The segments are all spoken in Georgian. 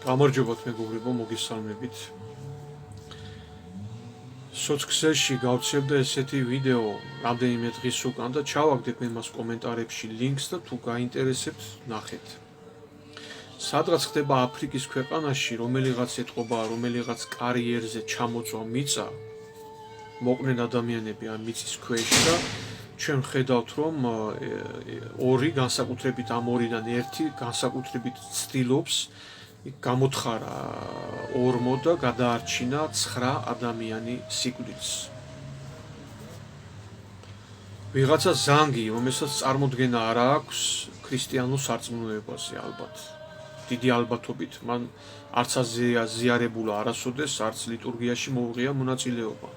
გამარჯობათ მეგობრებო, მოგესალმებით. სოციალში გავცემდა ესეთი ვიდეო რამდენიმე დღის უკან და ჩავაგდებ მე მას კომენტარებში ლინკს და თუ გაინტერესებთ, ნახეთ. სადღაც ხდება აფრიკის ქვეყანაში, რომელიღაც ეთყობა, რომელიღაც კარიერზე ჩამოწვა მიწა, მოყვნენ ადამიანები ამ მიწის ქვეშ და ჩვენ ხედავთ, რომ ორი განსაკუთრებით ამ ორიდან ერთი განსაკუთრებით ცდილობს გამოთხარა 40 და გადაარჩინა 9 ადამიანი სიკვდილს. ვიღაცა ზანგი, რომელსაც წარმოდგენა არ აქვს ქრისტიანულ სარწმუნოებაზე ალბათ. დიდი ალბათობით მან არც აზიარებულა არასოდეს, არც ლიტურგიაში მოუღია მონაწილეობა.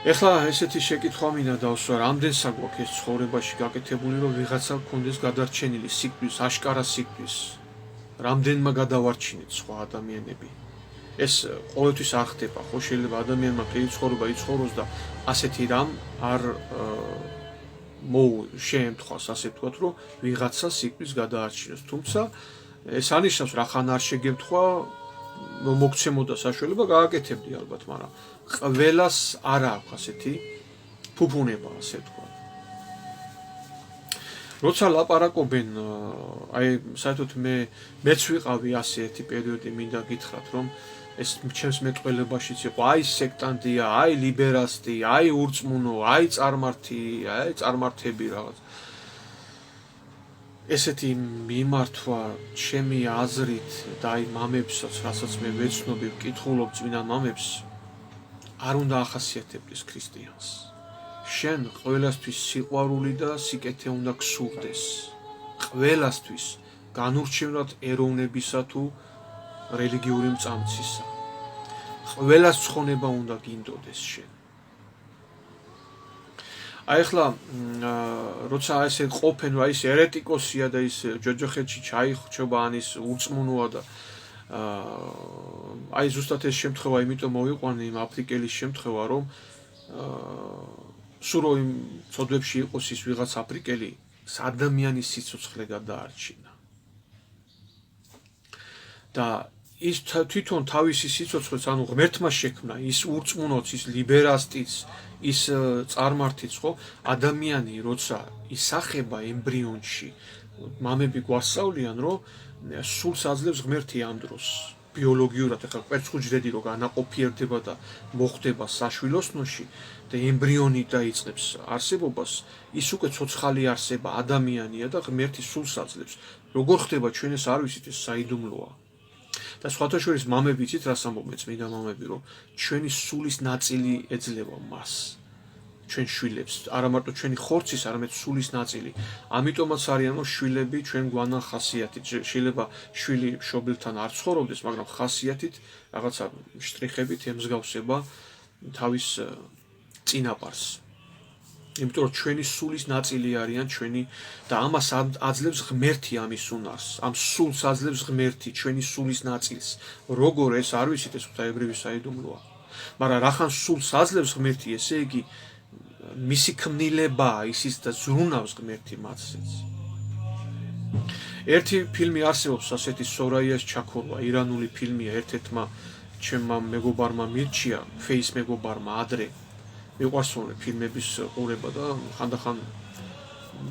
ეხლა ესეთი შეკითხვა მინდა დავსვა, რამდენსა გვაქვს ეს ცხოვრებაში გაკეთებული, რომ ვიღაცა გქონდეს გადარჩენილი სიკვდილს, აშკარა სიკვდილს. რამდენმა გადავარჩინეთ სხვა ადამიანები. ეს ყოველთვის არ ხდება, ხო შეიძლება ადამიანმა მთელი ცხოვრება იცხოვროს და ასეთი რამ არ შეემთხვას, ასე ვთქვათ, რომ ვიღაცა სიკვდილს გადაარჩინოს. თუმცა ეს ანიშნავს, რახან არ შეგემთქვა, მოგცემოდა საშუალება გააკეთებდი ალბათ, მაგრამ ყველას არ აქვს ასეთი ფუფუნება, ასე ვთქვათ. როცა ლაპარაკობენ, აი საერთოდ მეც ვიყავი ასე ერთი პერიოდი, მინდა გითხრათ, რომ ეს ჩემს მეტყველებაშიც იყო, აი სექტანტია, აი ლიბერასტი, აი ურწმუნო, აი წარმართები რაღაც. ესეთი მიმართვა ჩემი აზრით და აი მამებსაც, რასაც მე ვეცნობი, ვკითხულობ წმინდა მამებს, არ უნდა ახასიათებდეს ქრისტიანს. შენ ყველასთვის სიყვარული და სიკეთე უნდა გსურდეს. ყველასთვის, განურჩევნად ეროვნებისა თუ რელიგიური მწამცისა. ყველას ცხონება უნდა გინდოდეს შენ. აი ახლა როცა ესე ყოფენ, რა ის ერეტიკოსია და ის ჯოჯოხეთში ჩაიხრჩობა ან ის ურწმუნოა და აი ზუსტად ეს შემთხვევა იმიტომ მოვიყვანე იმ აფრიკელის შემთხვევა, რომ სულ რომ იმ ცოდვებში იყოს ის ვიღაც აფრიკელი ადამიანის სიცოცხლე გადაარჩინა. და ის თვითონ თავისი სიცოცხლეც, ანუ ღმერთმა შექმნა, ის ურწმუნოც, ის ლიბერასტიც, ის წარმართიც, ხო, ადამიანი როცა ისახება ემბრიონში, მამები გვასწავლიან, რომ სულს აძლევს ღმერთი ამ დროს. ბიოლოგიურად ახლა კვერცხუჯრედი რო განაყოფიერდება და მოხდება საშვილოსნოში და ემბრიონი დაიწყებს არსებობას, ის უკვე ცოცხალი არსება, ადამიანია და ღმერთი სულს აძლევს. როგორ ხდება ჩვენ ეს არ ვიცით, ეს საიდუმლოა. და სხვათა შორის მამები იცით რას ამბობენ წმინდა მამები, რომ ჩვენი სულის ნაწილი ეძლევა მას. ჩვენ შვილებს, არა მარტო ჩვენი ხორცის, არამედ სულის ნაწილი. ამიტომაც არიან, რომ შვილები ჩვენ გვანან ხასიათით. შეიძლება შვილი მშობელთან არ ცხოვრობდეს, მაგრამ ხასიათით რაღაცა შტრიხებით ემსგავსება თავის წინაპარს. იმიტომ რომ ჩვენი სულის ნაწილი არიან ჩვენი და ამას აძლევს ღმერთი ამის უნარს. ამ სულს აძლევს ღმერთი ჩვენი სულის ნაწილს. როგორ ეს არ ვიცით, ეს ღვთაებრივი საიდუმლოა. მაგრამ რახან სულს აძლევს ღმერთი, ესე იგი მისი ქმნილებაა ისიც და ზრუნავს ღმერთი მათსეც. ერთი ფილმი არსებობს ასეთი სორაიას ჩაქორვა, ირანული ფილმია, ერთ-ერთმა ჩემმა მეგობარმა მირჩია, ფეის მეგობარმა ადრე. მიყვარს ფილმების ყურება და ხანდახან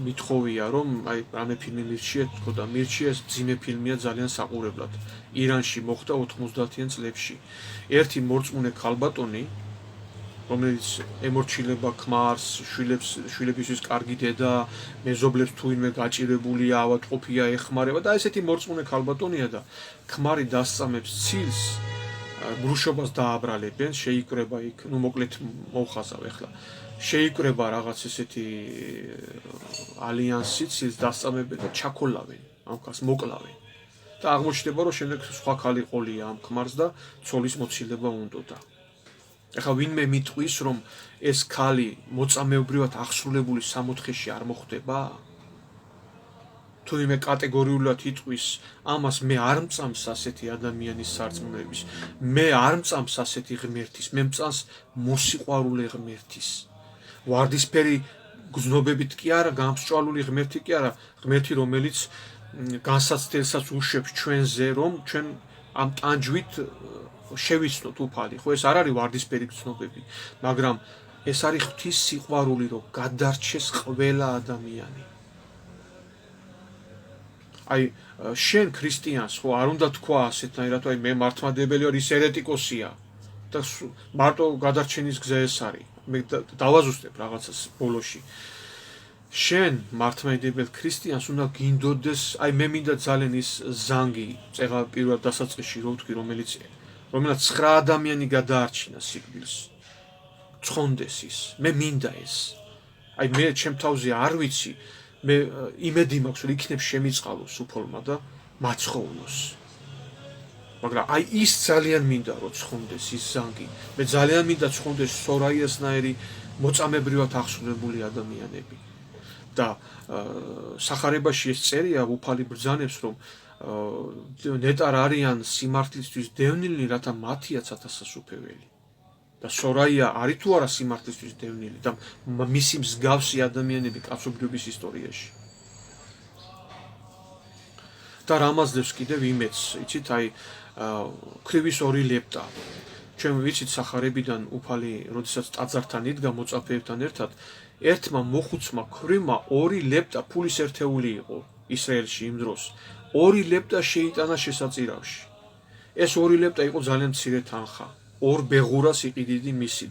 მithოვია, რომ აი რამე ფილმი მირჩიეთ, თქო და მირჩია ეს ძიმე ფილმია ძალიან საყურებლად. ირანში მოხდა 90-იან წლებში. ერთი მორწმუნე ქალბატონი, რომელიც ემორჩილება ქმარს, შვილებისთვის კარგი დედა, მეზობლებს თუ ვინმე გაჭირებულია, ავადმყოფია, ეხმარება და ესეთი მორწმუნე ქალბატონია და ქმარი დასწამებს ცილს, გრუშობას დააბრალებენ, შეიკრება იქ, ну მოკლედ მოვხაზავ ახლა. შეიკრება რაღაც ესეთი ალიანსი, ცილს დასწამებენ და ჩაქოლავენ, ამ ქალს მოკლავენ. და აღმოჩნდება, რომ შემდეგ სხვა ქალი ყოლია ამ ქმარს და ცოლის მოცილება უნდოდა. ახლა ვინმე მიტყვის, რომ ეს ქალი მოწამეობრივად აღსრულებული სამოთხეში არ მოხდება? თუ ვინმე კატეგორიულად იტყვის, ამას მე არ მწამს ასეთი ადამიანის სარწმუნოების, მე არ მწამს ასეთი ღმერთის, მე მწამს მოსიყვარულე ღმერთის. ვარდისფერი გზნობებით კი არა, გამსჭვალული ღმერთი კი არა, ღმერთი რომელიც განსაცდელსაც უშვებს ჩვენზე, რომ ჩვენ ამ ტანჯვით შევიცნოთ უფალი. ხო, ეს არ არის ვარდისფერი გრძნობები, მაგრამ ეს არის ღვთის სიყვარული, რომ გადარჩეს ყველა ადამიანი. აი, შენ ქრისტიანს ხო არ უნდა თქვა ასეთნაირად, აი მე მართლმადებელი ვარ, ის ერეტიკოსია და მარტო გადარჩენის გზა ეს არის. მე დავაზუსტებ რაღაცას ბოლოში. შენ მართლმადიდებელ ქრისტიანს უნდა გინდოდეს, აი მე მინდა ძალიან ის ზანგი, წეღა პირველ დასაწყისში რო ვთქვი, რომელიც 9 ადამიანი გადაარჩინა სიკვდილს. ცხონდეს ის. მე მინდა ეს. აი მე ჩემ თავზე არ ვიცი, მე იმედი მაქვს, რომ იქნებ შემიწყალოს უფოლმა და მაცხოვნოს. მაგრამ აი ის ძალიან მინდა რომ ცხონდეს ის ზანგი. მე ძალიან მინდა ცხონდეს სორაიასნაირი მოწამებრივად აღსრულებული ადამიანები. და სახარებაში ეს წერია უფალი ბრძანებს, რომ ნეტარ არიან სიმართლისთვის დევნილნი, რათა მათია ცათასასუფეველი. და სორაია არის თუ არა სიმართლისთვის დევნილი და მისი მსგავსი ადამიანები კაცობრიობის ისტორიაში. და რამაზდებს კიდევ იმედს, იცით, აი ქრივის 2 ლეპტა. ჩვენ ვიცით სახარებიდან უფალი, როდესაც ტაძართან იდგა მოწაფეებთან ერთად, ერთმა მოხუცმა ქრივმა 2 ლეპტა ფულის ერთეული იყო ისრაელში იმ დროს. 2 ლეპტა შეიტანა შესაწირავში. ეს 2 ლეპტა იყო ძალიან მცირე თანხა. 2 ბეღურას იყიდიდი მისი.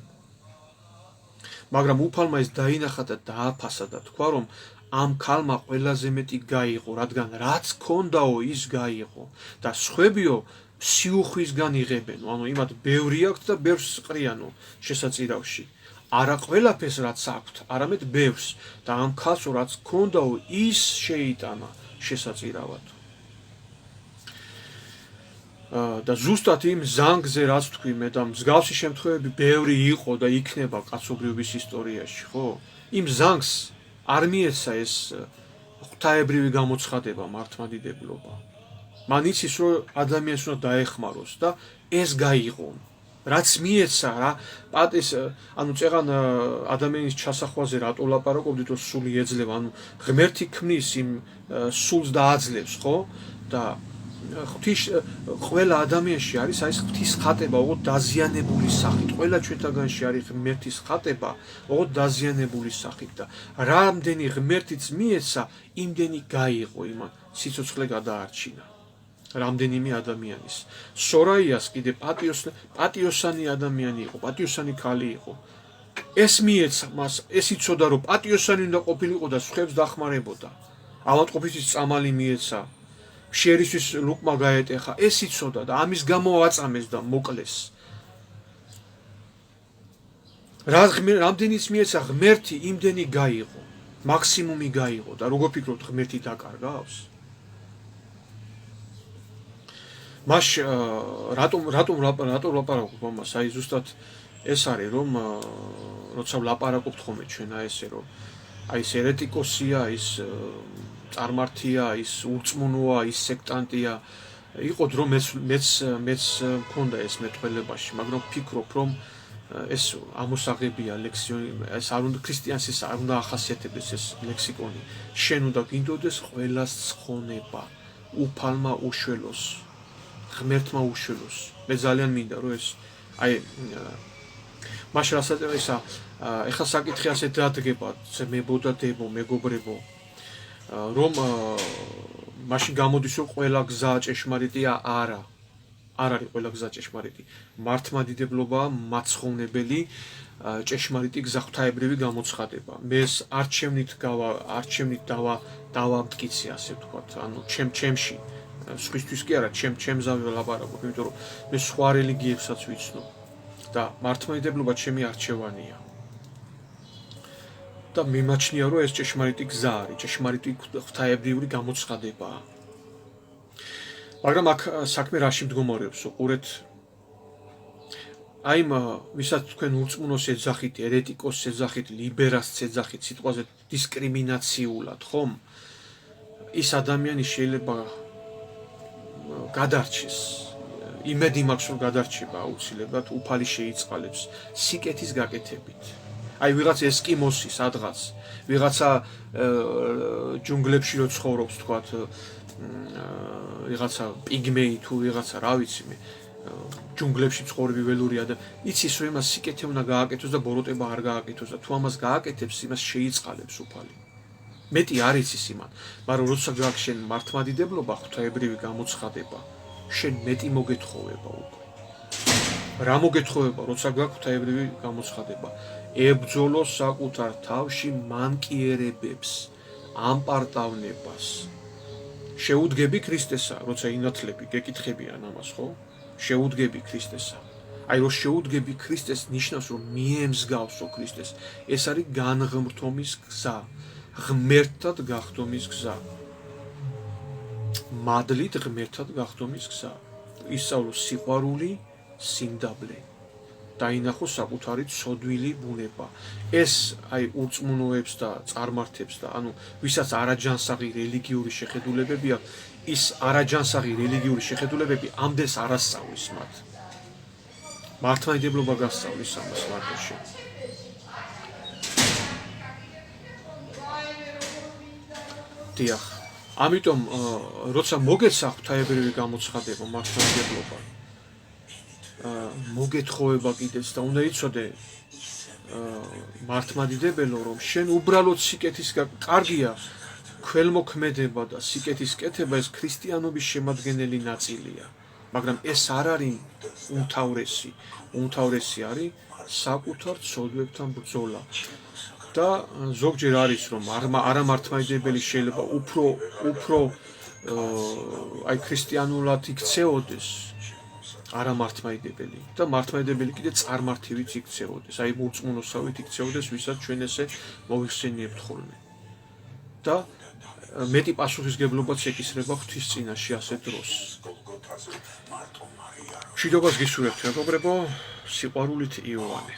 მაგრამ უფალმა ეს დაინახა და დააფასა და თქვა, რომ ამ ქალმა ყველაზე მეტი გაიღო, რადგან რაც ქონდაო ის გაიღო და სხვებიო სიუხვისგან იღებენო, ანუ იმათ ბევრი აქვთ და ბევრს ყრიანო შესაწირავში. არა ყველაფერს რაც აქვთ, არამედ ბევრს და ამ ქალსო რაც ქონდაო ის შეიტანა შესაწირავად. და ზუსტად იმ ზანგზე რაც თქვი მე და მსგავსი შემთხვევები ბევრი იყო და იქნება კაცობრიობის ისტორიაში, ხო? იმ ზანგს არ მიეცა ეს ღვთაებრივი გამოცხადება, მართლმადიდებლობა. მან იცის, რომ ადამიანს უნდა დაეხმაროს და ეს გაიღო. რაც მიეცა რა, პატის, ანუ წეღან ადამიანის ჩასახვაზე რატო ლაპარაკობდით, რომ სული ეძლევა, ანუ ღმერთი ქმნის იმ სულს და აძლევს, ხო? და ღვთის ყველა ადამიანში არის აი ეს ღვთის ხატება, ოღონდ დაზიანებული სახით. ყველა ჩვენთაგანში არის ღმერთის ხატება, ოღონდ დაზიანებული სახით და რამდენი ღმერთიც მიეცა, იმდენი გაიღო იმან, სიცოცხლე გადაარჩინა. რამდენიმე ადამიანის. სორაიას კიდე პატიოსანი ადამიანი იყო, პატიოსანი ქალი იყო. ეს მიეცა მას, ეს იცოდა, რომ პატიოსანი უნდა ყოფილიყო და სხვებს დახმარებოდა. ავადმყოფისთვის წამალი მიეცა. შერისთვის ლუკმა გაეტეხა, ეს იცოდა და ამის გამო აწამეს და მოკლეს. რამდენიც მიეცა ღმერთი, იმდენი გაიღო, მაქსიმუმი გაიღო და როგორ ფიქრობთ ღმერთი დაკარგავს? მას რატომ ლაპარაკობ ამას? აი ზუსტად ეს არის, რომ როცა ვლაპარაკობთ ხოლმე ჩვენ აი ესე, რომ აი ეს ერეტიკოსია, ის წარმართია, ის ურწმუნოა, ის სექტანტია. იყო დრო მეც მქონდა ეს მეტყველებაში, მაგრამ ვფიქრობ, რომ ეს ამოსაღებია ლექსიონი, ეს არ უნდა ქრისტიანს ეს არ უნდა ახასიათებდეს ეს ლექსიკონი. შენ უნდა გინდოდეს ყველას ცხონება, უფალმა უშველოს, ღმერთმა უშველოს. მე ძალიან მინდა, რომ ეს აი მაშ რასაც ისა ეხლა საკითხი ასე დადგება, ძმებო და დებო, მეგობრებო, რომ მაშინ გამოდის, რომ ყველა გზა ჭეშმარიტია, არა. არ არის ყველა გზა ჭეშმარიტი. მართლმადიდებლობაა მაცხოვნებელი ჭეშმარიტი გზა, ღვთაებრივი გამოცხადება. მე არჩევნით დავამტკიცე, ასე ვთქვათ, ანუ ჩემში. სხვისთვის კი არა, ჩემზე ვლაპარაკობ, იმიტომ რომ მე სხვა რელიგიებსაც ვიცნობ და მართლმადიდებლობა ჩემი არჩევანია. და მიმაჩნია, რომ ეს ჭეშმარიტი გზა არის, ჭეშმარიტი ღვთაებრივი გამოცხადებაა. მაგრამ აქ საქმე რაში მდგომარეობს, უყურეთ, აი ვისაც თქვენ ურწმუნოს ეძახით, ერეტიკოს ეძახით, ლიბერალს ეძახით, სიტყვაზე დისკრიმინაციულად, ხომ? ის ადამიანი შეიძლება გადარჩეს. იმედი მაქვს, რომ გადარჩება აუცილებლად, უფალი შეიწყალებს სიკეთის გაკეთებით. აი ვიღაც ესკიმოსი სადღაც, ვიღაცა ჯუნგლებში რო ცხოვრობს, თქვათ, ვიღაცა პიგმეი თუ ვიღაცა რა ვიცი მე ჯუნგლებში ცხოვრები ველურია და იცის რომ იმას სიკეთე უნდა გააკეთოს და ბოროტება არ გააკეთოს და თუ ამას გააკეთებს იმას შეიწყალებს უფალი მეტი არ იცის იმან მაგრამ როცა გაქვს შენ მართლმადიდებლობა ღვთაებრივი გამოცხადება შენ მეტი მოგეთხოვება უკვე რა მოგეთხოვება როცა გაქვს ღვთაებრივი გამოცხადება ებრძოლო საკუთარ თავში მანკიერებებს ამპარტავნებას შეუდგები ქრისტესა როცა ინათლები გეკითხებიან ამას ხო შეუდგები ქრისტესა აი რომ შეუდგები ქრისტეს ნიშნავს რომ მიემსგავსო ქრისტეს ეს არის განღმრთომის გზა ღმერთად გახდომის გზა მადლით ღმერთად გახდომის გზა ისწავლო სიყვარული სიმდაბლე დაინახო საკუთარი ცოდვილი ბუნება ეს აი ურწმუნოებს და წარმართებს და ანუ ვისაც არაჯანსაღი რელიგიური შეხედულებები აქვს ის არაჯანსაღი რელიგიური შეხედულებები ამდენს არ ასწავლის მათ მართლმადიდებლობა გასწავლის ამას მარტოში დიახ ამიტომ როცა მოგეცა ღვთაებრივი გამოცხადება მართლმადიდებლობა მოგეთხოვება კიდეც და უნდა იცოდე მართლმადიდებელო რომ შენ უბრალოდ სიკეთის კარგია ქველმოქმედება და სიკეთის კეთება ეს ქრისტიანობის შემადგენელი ნაწილია მაგრამ ეს არ არის უმთავრესი არის საკუთარ ცოდვებთან ბრძოლა და ზოგჯერ არის რომ არამართლმადიდებელი შეიძლება უფრო აი ქრისტიანულად იქცეოდეს არამართლმადიდებელი და მართლმადიდებელი კიდე წარმართივით იქცეოდეს აი ურწმუნოსავით იქცეოდეს ვისაც ჩვენ ესე მოიხსენიებთ ხოლმე და მეტი პასუხისგებლობაც ეკისრება ღვთის წინაშე ასე დროს მშვიდობას გისურვებთ მეგობრებო სიყვარულით იოანე